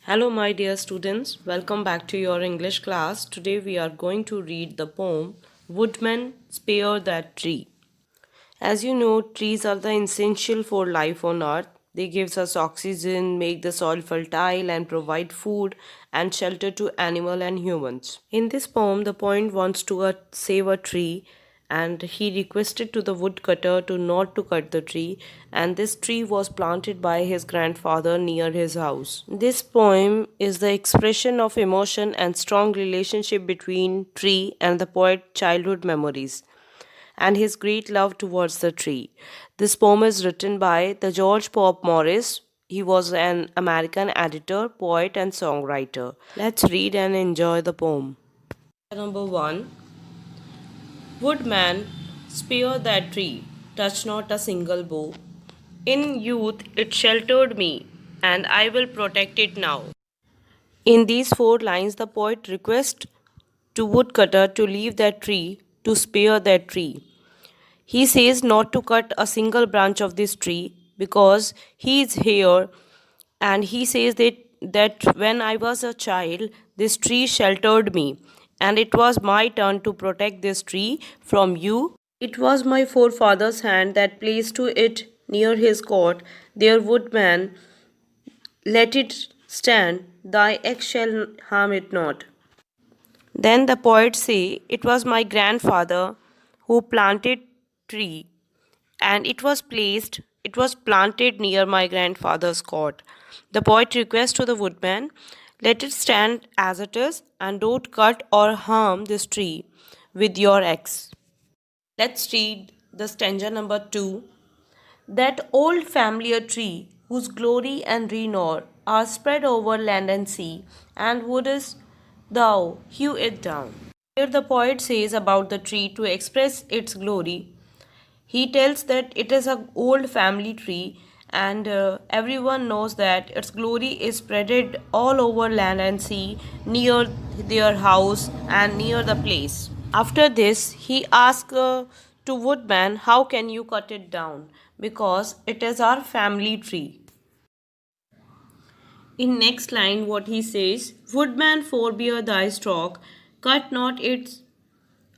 Hello, my dear students. Welcome back to your English class. Today we are going to read the poem Woodman Spare That Tree. As you know, trees are the essential for life on earth. They give us oxygen, make the soil fertile, and provide food and shelter to animal and humans. In this poem, the poet wants to save a tree, and he requested to the woodcutter to not to cut the tree, and this tree was planted by his grandfather near his house. This poem is the expression of emotion and strong relationship between tree and the poet's childhood memories and his great love towards the tree. This poem is written by the George Pop Morris. He was an American editor, poet, and songwriter. Let's read and enjoy the poem. Number 1. Woodman, spare that tree, touch not a single bough. In youth it sheltered me, and I will protect it now. In these 4 lines, the poet requests to woodcutter to leave that tree, to spare that tree. He says not to cut a single branch of this tree because he is here, and he says that when I was a child, this tree sheltered me, and it was my turn to protect this tree from you. It was my forefather's hand that placed to it near his cot. Their woodman, let it stand, thy axe shall harm it not. Then the poets say, it was my grandfather who planted tree, and it was planted near my grandfather's cot. The poet requests to the woodman, let it stand as it is, and don't cut or harm this tree with your axe. Let's read the stanza number 2. That old familiar tree, whose glory and renown are spread over land and sea, and wouldst thou hew it down? Here the poet says about the tree to express its glory. He tells that it is an old family tree, and everyone knows that its glory is spreaded all over land and sea near their house and near the place. After this, he asks to Woodman, how can you cut it down? Because it is our family tree. In next line, what he says, Woodman, forbear thy stroke, cut not its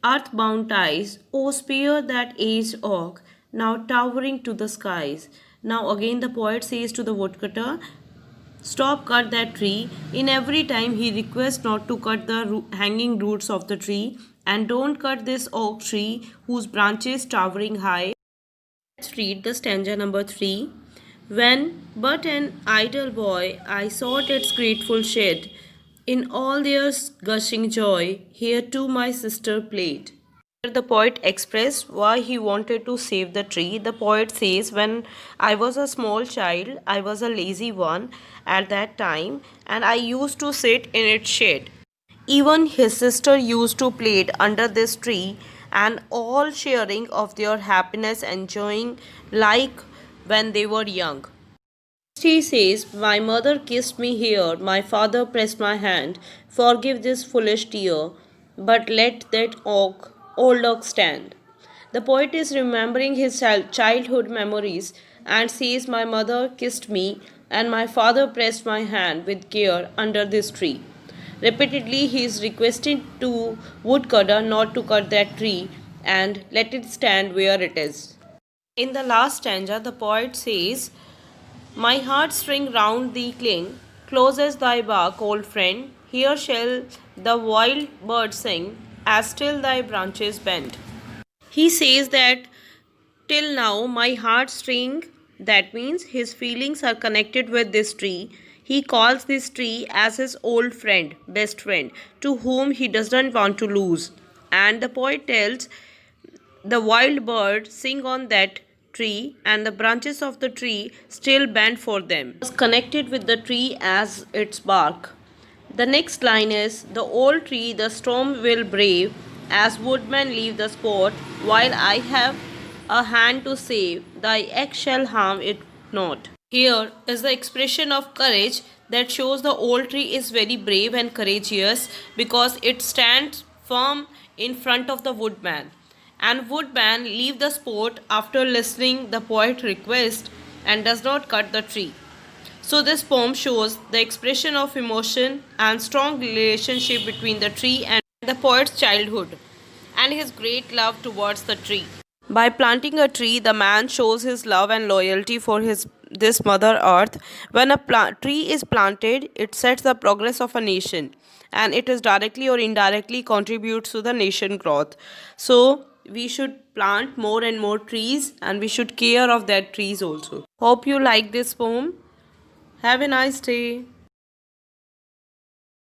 earthbound ties, O spare that aged oak, now towering to the skies. Now again the poet says to the woodcutter, stop cut that tree. In every time he requests not to cut the hanging roots of the tree, and don't cut this oak tree whose branches towering high. Let's read the stanza number 3. When but an idle boy I sought its grateful shade, in all their gushing joy, here too my sister played. Here the poet expressed why he wanted to save the tree. The poet says, when I was a small child, I was a lazy one at that time, and I used to sit in its shade. Even his sister used to play under this tree, and all sharing of their happiness, enjoying like when they were young. He says, my mother kissed me here, my father pressed my hand. Forgive this foolish tear, but let that old oak stand. The poet is remembering his childhood memories and says, my mother kissed me and my father pressed my hand with care under this tree. Repeatedly, he is requesting to woodcutter not to cut that tree and let it stand where it is. In the last stanza, the poet says, my heartstring round thee cling, close as thy bark, old friend. Here shall the wild bird sing, as still thy branches bend. He says that till now my heartstring, that means his feelings are connected with this tree. He calls this tree as his old friend, best friend, to whom he doesn't want to lose. And the poet tells the wild bird sing on that tree, and the branches of the tree still bend for them. It was connected with the tree as its bark. The next line is, the old tree the storm will brave, as woodmen leave the spot, while I have a hand to save, thy axe shall harm it not. Here is the expression of courage that shows the old tree is very brave and courageous because it stands firm in front of the woodman. And woodman leave the spot after listening the poet's request and does not cut the tree. So this poem shows the expression of emotion and strong relationship between the tree and the poet's childhood and his great love towards the tree. By planting a tree, the man shows his love and loyalty for his this mother earth. When a tree is planted, it sets the progress of a nation, and it is directly or indirectly contributes to the nation growth. So we should plant more and more trees, and we should care of that trees also. Hope you like this poem. Have a nice day.